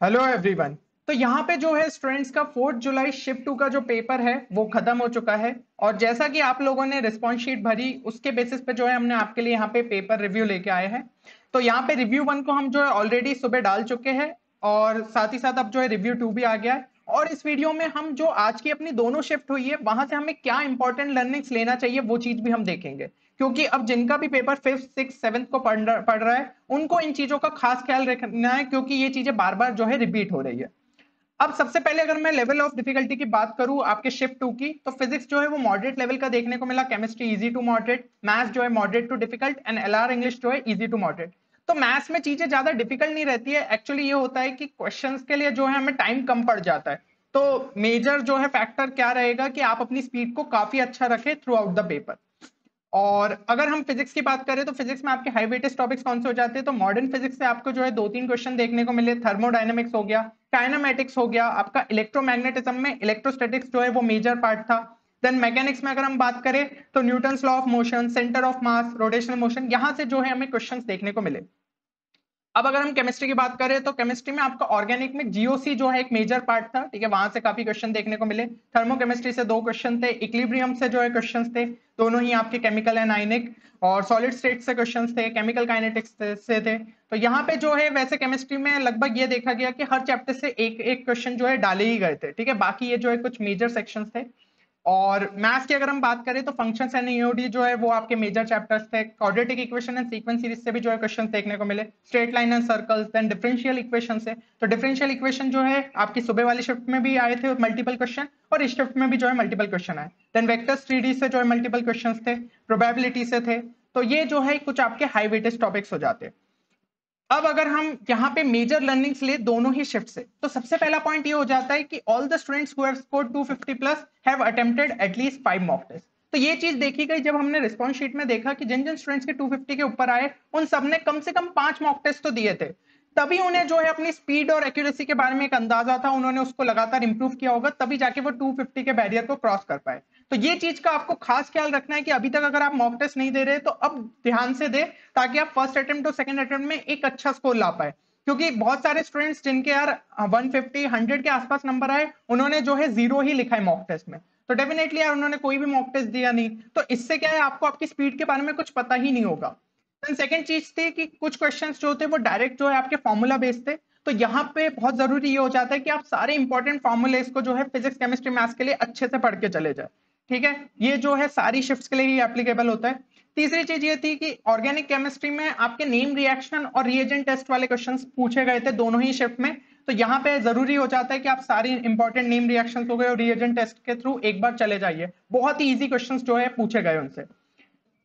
Hello everyone. तो यहाँ पे जो है स्टूडेंट्स का 4 जुलाई शिफ्ट 2 का जो पेपर है वो खत्म हो चुका है। और जैसा कि आप लोगों ने रिस्पॉन्स शीट भरी उसके बेसिस पे जो है हमने आपके लिए यहाँ पे पेपर रिव्यू लेके आए हैं। तो यहाँ पे रिव्यू 1 को हम जो है ऑलरेडी सुबह डाल चुके हैं और साथ ही साथ अब जो है रिव्यू 2 भी आ गया है। और इस वीडियो में हम जो आज की अपनी दोनों शिफ्ट हुई है वहां से हमें क्या इंपॉर्टेंट लर्निंग्स लेना चाहिए वो चीज भी हम देखेंगे, क्योंकि अब जिनका भी पेपर 5th 6th 7th को पढ़ रहा है उनको इन चीजों का खास ख्याल रखना है, क्योंकि ये चीजें बार बार जो है रिपीट हो रही है। अब सबसे पहले अगर मैं लेवल ऑफ डिफिकल्टी की बात करूं आपके शिफ्ट 2 की, तो फिजिक्स जो है वो मॉडरेट लेवल का देखने को मिला, chemistry easy to moderate, maths जो है moderate to difficult and LR English जो है इजी टू मॉडरेट। तो मैथ्स में चीजें ज्यादा डिफिकल्ट नहीं रहती है, एक्चुअली ये होता है कि क्वेश्चंस के लिए जो है हमें टाइम कम पड़ जाता है। तो मेजर जो है फैक्टर क्या रहेगा कि आप अपनी स्पीड को काफी अच्छा रखें थ्रू आउट द पेपर। और अगर हम फिजिक्स की बात करें तो फिजिक्स में आपके हाई वेटेज टॉपिक्स कौन से हो जाते हैं, तो मॉडर्न फिजिक्स से आपको जो है 2-3 क्वेश्चन देखने को मिले। थर्मोडायनेमिक्स हो गया, काइनेमेटिक्स हो गया, आपका इलेक्ट्रोमैग्नेटिज्म में इलेक्ट्रोस्टैटिक्स जो है वो मेजर पार्ट था। देन मैकेनिक्स में अगर हम बात करें तो Newton's law of motion, centre of mass, rotational motion, यहां से जो है हमें क्वेश्चंस देखने को मिले। अब अगर हम केमिस्ट्री की बात करें तो केमिस्ट्री में आपका ऑर्गेनिक में जीओसी जो है एक मेजर पार्ट था, ठीक है, वहां से काफी क्वेश्चन देखने को मिले। थर्मोकेमिस्ट्री से 2 क्वेश्चन थे, इक्विलिब्रियम से जो है क्वेश्चंस थे, दोनों ही आपके केमिकल एंड आयनिक, और सॉलिड स्टेट से क्वेश्चंस थे, केमिकल काइनेटिक्स से थे। तो यहाँ पे जो है वैसे केमिस्ट्री में लगभग ये देखा गया कि हर चैप्टर से एक एक क्वेश्चन जो है डाले ही गए थे, ठीक है, बाकी ये जो है कुछ मेजर सेक्शंस थे। और मैथ्स की अगर हम बात करें तो फंक्शंस एंड ईओडी जो है वो आपके मेजर चैप्टर्स थे। Quadratic equation and sequence series से भी जो है क्वेश्चंस देखने को मिले। Straight line and circles, then differential equation से, तो डिफरेंशियल इक्वेशन जो है आपकी सुबह वाली शिफ्ट में भी आए थे मल्टीपल क्वेश्चन, और इस शिफ्ट में भी जो है मल्टीपल क्वेश्चन आए। देन वेक्टर्स 3D से जो है मल्टीपल क्वेश्चन थे, प्रोबेबिलिटी से थे। तो ये जो है कुछ आपके हाई वेटेज टॉपिक्स हो जाते हैं। अब अगर हम यहाँ पे मेजर लर्निंग्स ले दोनों ही शिफ्ट से, तो सबसे पहला पॉइंट ये हो जाता है कि all the students who have scored 250 plus have attempted at least 5 mock test. तो ये चीज देखी गई जब हमने रिस्पॉन्स शीट में देखा कि जिन जिन स्टूडेंट्स के 250 के ऊपर आए उन सबने कम से कम 5 मॉक टेस्ट तो दिए थे। तभी उन्हें जो है अपनी स्पीड और एक्यूरेसी के बारे में एक अंदाजा था, उन्होंने उसको लगातार इंप्रूव किया होगा, तभी जाके वो 250 के बैरियर को क्रॉस कर पाए। तो ये चीज का आपको खास ख्याल रखना है कि अभी तक अगर आप मॉक टेस्ट नहीं दे रहे तो अब ध्यान से दे, ताकि आप फर्स्ट अटेम्प्ट और सेकंड अटेम्प्ट में एक अच्छा स्कोर ला पाए। क्योंकि बहुत सारे स्टूडेंट्स जिनके यार 150 100 के आसपास नंबर आए, उन्होंने जो है 0 ही लिखा है मॉक टेस्ट में। तो डेफिनेटली यार उन्होंने कोई भी मॉक टेस्ट दिया नहीं, तो इससे क्या है आपको आपकी स्पीड के बारे में कुछ पता ही नहीं होगा। सेकंड चीज थी कि कुछ क्वेश्चंस जो थे वो डायरेक्ट जो है आपके फॉर्मूला बेस्ड थे। तो यहाँ पे बहुत जरूरी ये हो जाता है कि आप सारे इंपॉर्टेंट फॉर्मूलेस को जो है फिजिक्स केमिस्ट्री मैथ्स के लिए अच्छे से पढ़ के चले जाए, ठीक है। ये जो है सारी शिफ्ट्स के लिए ही एप्लीकेबल होता है। तीसरी चीज ये थी कि ऑर्गेनिक केमिस्ट्री में आपके नेम रिएक्शन और रिएजेंट टेस्ट वाले क्वेश्चंस पूछे गए थे दोनों ही शिफ्ट में। तो यहाँ पे जरूरी हो जाता है कि आप सारी इंपॉर्टेंट नेम रिएक्शंस हो गए और रिएजेंट टेस्ट के थ्रू एक बार चले जाइए, बहुत ही इजी क्वेश्चंस जो है पूछे गए उनसे।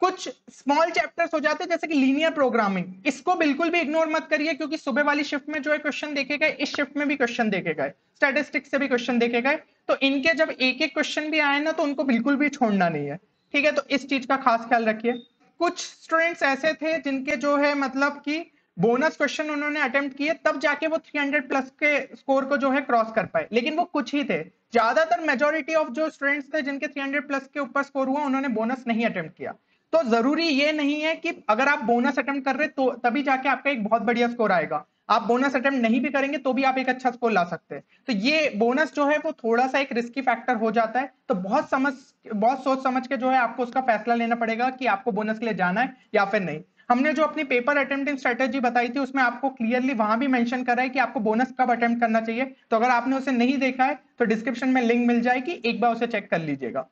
कुछ स्मॉल चैप्टर्स हो जाते हैं जैसे कि लीनियर प्रोग्रामिंग, इसको बिल्कुल भी इग्नोर मत करिए, क्योंकि सुबह वाली शिफ्ट में जो है क्वेश्चन देखे गए, इस शिफ्ट में भी क्वेश्चन देखे गए, स्टैटिस्टिक्स से भी क्वेश्चन देखे गए। तो इनके जब एक एक क्वेश्चन भी आए ना तो उनको बिल्कुल भी छोड़ना नहीं है, ठीक है। तो इस चीज का खास ख्याल रखिए। कुछ स्टूडेंट्स ऐसे थे जिनके जो है मतलब कि बोनस क्वेश्चन उन्होंने अटेम्प्ट किए, तब जाके वो 300 प्लस के स्कोर को जो है क्रॉस कर पाए, लेकिन वो कुछ ही थे। ज्यादातर मेजोरिटी ऑफ जो स्टूडेंट्स थे जिनके 300 प्लस के ऊपर स्कोर हुआ, उन्होंने बोनस नहीं अटेम्प्ट किया। तो जरूरी ये नहीं है कि अगर आप बोनस अटेम्प्ट कर रहे तो तभी जाके आपका एक बहुत बढ़िया स्कोर आएगा। आप बोनस अटेम्प्ट नहीं भी करेंगे तो भी आप एक अच्छा स्कोर ला सकते हैं। तो ये बोनस जो है वो थोड़ा सा एक रिस्की फैक्टर हो जाता है, तो बहुत सोच समझ के जो है आपको उसका फैसला लेना पड़ेगा कि आपको बोनस के लिए जाना है या फिर नहीं। हमने जो अपनी पेपर अटेम्प्टिंग स्ट्रेटेजी बताई थी उसमें आपको क्लियरली वहां भी मेंशन करा है कि आपको बोनस कब अटेम्प्ट करना चाहिए। तो अगर आपने उसे नहीं देखा है तो डिस्क्रिप्शन में लिंक मिल जाएगी, एक बार उसे चेक कर लीजिएगा।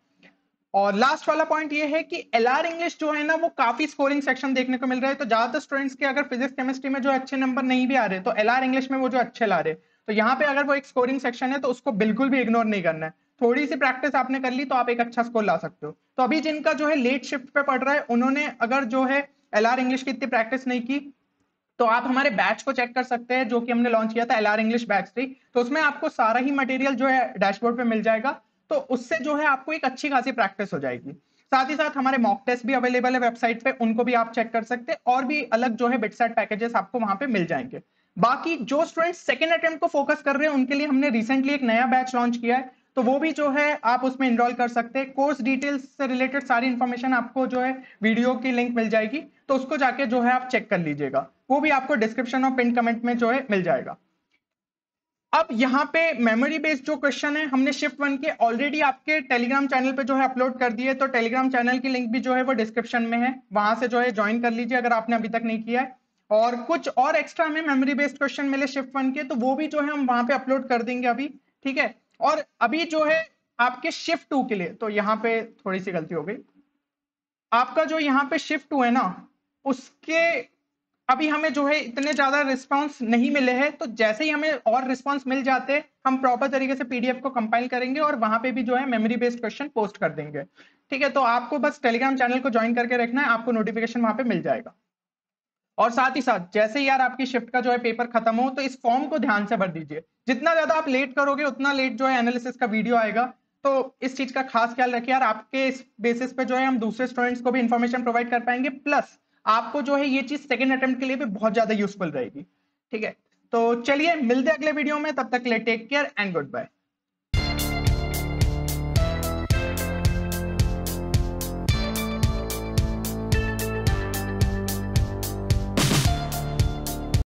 और लास्ट वाला पॉइंट ये है कि एलआर इंग्लिश जो है ना वो काफी स्कोरिंग सेक्शन देखने को मिल रहा है। तो ज्यादातर स्टूडेंट्स के अगर फिजिक्स केमिस्ट्री में जो अच्छे नंबर नहीं भी आ रहे तो एलआर इंग्लिश में वो जो अच्छे ला रहे, तो यहाँ पे अगर वो एक स्कोरिंग सेक्शन है तो उसको बिल्कुल भी इग्नोर नहीं करना है। थोड़ी सी प्रैक्टिस आपने कर ली तो आप एक अच्छा स्कोर ला सकते हो। तो अभी जिनका जो है लेट शिफ्ट पे पढ़ रहा है उन्होंने अगर जो है एलआर इंग्लिश की इतनी प्रैक्टिस नहीं की, तो आप हमारे बैच को चेक कर सकते हैं जो कि हमने लॉन्च किया था, एलआर इंग्लिश बैच 3। तो उसमें आपको सारा ही मटेरियल जो है डैशबोर्ड पे मिल जाएगा। तो उससे जो है आपको एक अच्छी खासी प्रैक्टिस हो जाएगी। साथ ही साथ हमारे मॉक टेस्ट भी अवेलेबल है वेबसाइट पे, उनको भी आप चेक कर सकते हैं, और भी अलग जो है बिटसेट पैकेजेस आपको वहां पे मिल जाएंगे। बाकी जो स्टूडेंट्स सेकंड अटेम्प्ट को फोकस कर रहे हैं उनके लिए हमने रिसेंटली एक नया बैच लॉन्च किया है, तो वो भी जो है आप उसमें इनरोल कर सकते हैं। कोर्स डिटेल्स से रिलेटेड सारी इंफॉर्मेशन आपको जो है वीडियो की लिंक मिल जाएगी, तो उसको जाके जो है आप चेक कर लीजिएगा, वो भी आपको डिस्क्रिप्शन और पिन कमेंट में जो है मिल जाएगा। अब यहाँ पे मेमोरी बेस्ड जो क्वेश्चन है हमने शिफ्ट 1 के ऑलरेडी आपके टेलीग्राम चैनल पे जो है अपलोड कर दिए, तो टेलीग्राम चैनल की लिंक भी जो है वो डिस्क्रिप्शन में है, वहां से जो है ज्वाइन कर लीजिए अगर आपने अभी तक नहीं किया है। और कुछ और एक्स्ट्रा में मेमोरी बेस्ड क्वेश्चन मिले शिफ्ट 1 के, तो वो भी जो है हम वहां पे अपलोड कर देंगे अभी, ठीक है। और अभी जो है आपके शिफ्ट 2 के लिए, तो यहाँ पे थोड़ी सी गलती हो गई, आपका जो यहाँ पे शिफ्ट 2 है ना, उसके अभी हमें जो है इतने ज्यादा रिस्पांस नहीं मिले हैं, तो जैसे ही हमें और रिस्पांस मिल जाते हैं हम प्रॉपर तरीके से पीडीएफ को कंपाइल करेंगे और वहां पे भी जो है मेमोरी बेस्ड क्वेश्चन पोस्ट कर देंगे, ठीक है। तो आपको बस टेलीग्राम चैनल को ज्वाइन करके रखना है, आपको नोटिफिकेशन वहां पे मिल जाएगा। और साथ ही साथ जैसे ही यार आपकी शिफ्ट का जो है पेपर खत्म हो, तो इस फॉर्म को ध्यान से भर दीजिए, जितना ज्यादा आप लेट करोगे उतना लेट जो है एनालिसिस का वीडियो आएगा। तो इस चीज का खास ख्याल रखिए यार, आपके इस बेसिस पे जो है हम दूसरे स्टूडेंट्स को भी इंफॉर्मेशन प्रोवाइड कर पाएंगे, प्लस आपको जो है ये चीज सेकंड अटेम्प्ट के लिए भी बहुत ज्यादा यूजफुल रहेगी, ठीक है। तो चलिए मिलते हैं अगले वीडियो में, तब तक के लिए take care and good bye.